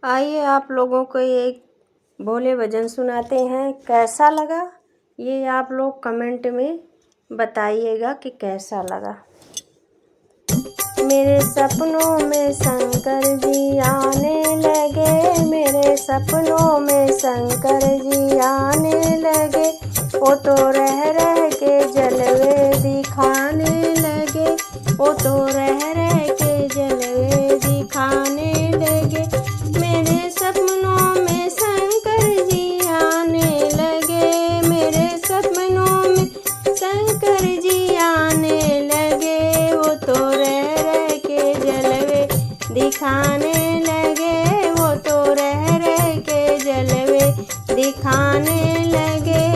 आइए आप लोगों को एक भोले भजन सुनाते हैं। कैसा लगा ये आप लोग कमेंट में बताइएगा कि कैसा लगा। मेरे सपनों में शंकर जी आने लगे, मेरे सपनों में शंकर जी आने लगे। वो तो रह रह के जलवे दिखाने लगे, वो तो रह रह के जलवे दिखाने लगे। मेरे सपनों में शंकर जी आने लगे, मेरे सपनों में शंकर जी आने लगे। वो तो रह रह के जलवे दिखाने लगे, वो तो रह रह के जलवे दिखाने लगे।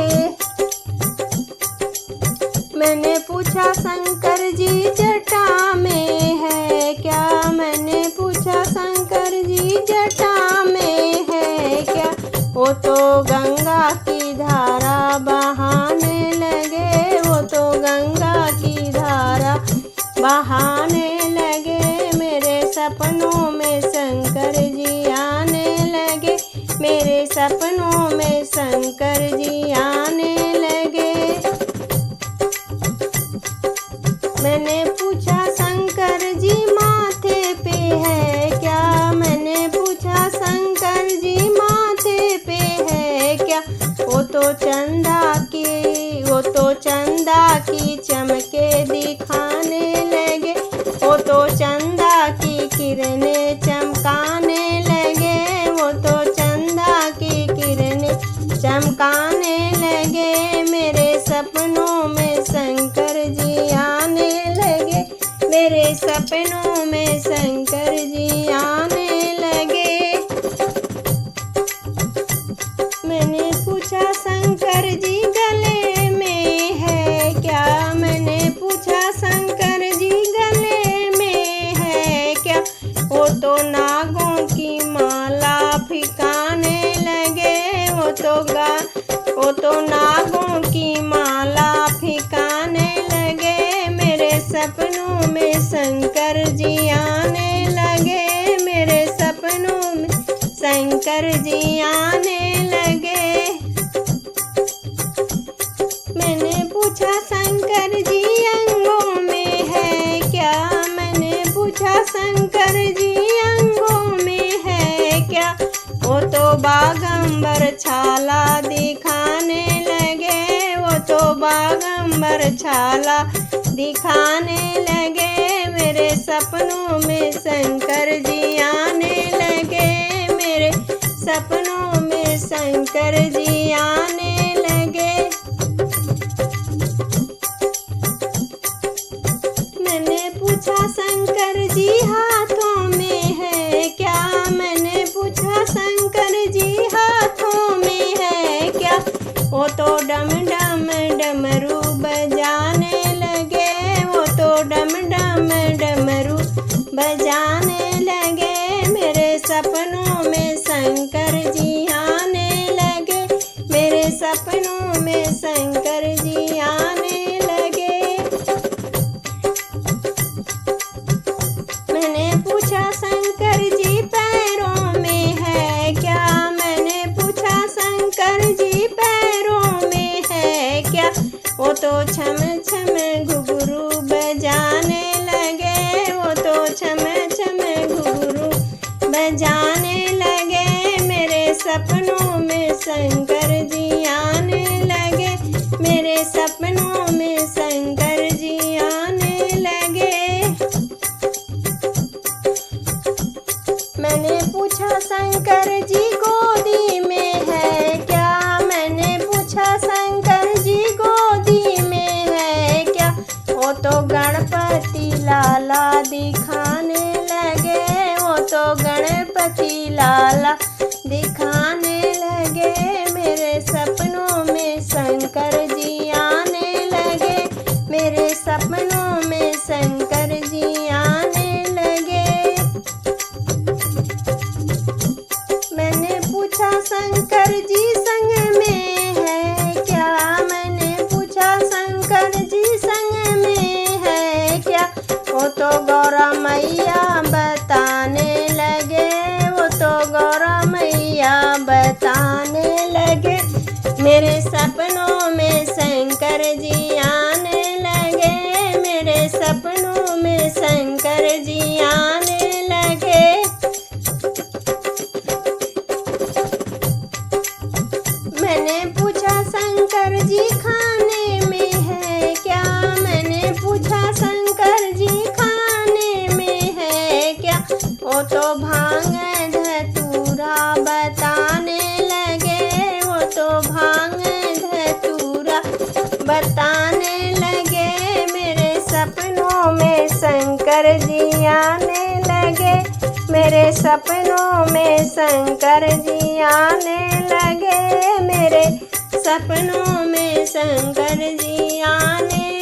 मैंने पूछा शंकर जी जटा में है क्या, मैंने पूछा शंकर जी जटा में है क्या। वो तो गंगा की धारा बहाने लगे, वो तो गंगा की धारा बहाने लगे। मेरे सपनों में शंकर जी आने लगे, मेरे सपनों में शंकर जी आने लगे। मैंने पूछा शंकर जी माथे पे है क्या, मैंने पूछा शंकर जी माथे पे है क्या। वो तो चंदा की चमके दिखाने लगे, वो तो चंदा की किरणें चमकाने लगे, वो तो चंदा की किरणें चमकाने लगे। मेरे सपनों में शंकर जी आने लगे, मेरे सपनों में शंकर जी आने लगे। मैंने पूछा शंकर जी गले में है क्या, मैंने पूछा शंकर जी गले में है क्या। वो तो नागों की माला फिकाने लगे, वो तो नागों की माला फिकाने लगे। मेरे सपनों में शंकर जी आने लगे, मेरे सपनों में शंकर जी आने लगे। मैंने पूछा शंकर जी अंगों में है क्या, मैंने पूछा शंकर जी अंगों में है क्या। वो तो बागंबर छाला दिखाने लगे, वो तो बागंबर छाला दिखाने लगे। मेरे सपनों में शंकर जी आने लगे, मेरे सपनों में शंकर जी आने लगे। मैंने पूछा शंकर जी हाथों में है क्या, मैंने पूछा शंकर जी हाथों में है क्या। वो तो डम डम डमरू बजाने लगे, वो तो डम डम डमरू बजाने लगे। मेरे सपनों में शंकर जी आने लगे, मेरे सपनों में शंकर जी आने लगे। मैंने पूछा शंकर जी पैरों में है क्या, मैंने पूछा शंकर जी पैरों में है क्या। वो तो छम छम घुघरू बजाने लगे, वो तो छम छम घुघरू बजाने लगे। मेरे सपनों में शंकर जी आने लगे, मेरे सपनों में शंकर जी आने लगे। मैंने पूछा शंकर जी गोदी में है क्या, मैंने पूछा शंकर जी गोदी में है क्या। वो तो गणपति लाला दिखाने लगे, वो तो गणपति लाला दिखाने लगे। मेरे सपनों में शंकर जी आने लगे, मेरे सपनों में शंकर जी आने लगे। मैंने पूछा शंकर जी संग में है क्या, मैंने पूछा शंकर जी संग में है क्या। वो तो गौरा मैया बताने लगे, वो तो गौरा मैया बताने लगे। मेरे सपनों में शंकर जी आने लगे, मेरे सपनों में शंकर जी आने लगे। मैंने पूछा शंकर जी खाने में है क्या, मैंने पूछा शंकर जी खाने में है क्या। वो तो भांग धतूरा बताने लगे, वो तो भांग धतूरा बताने लगे। मेरे सपनों में शंकर जी आने लगे, मेरे सपनों में शंकर जी आने लगे, मेरे सपनों में शंकर जी आने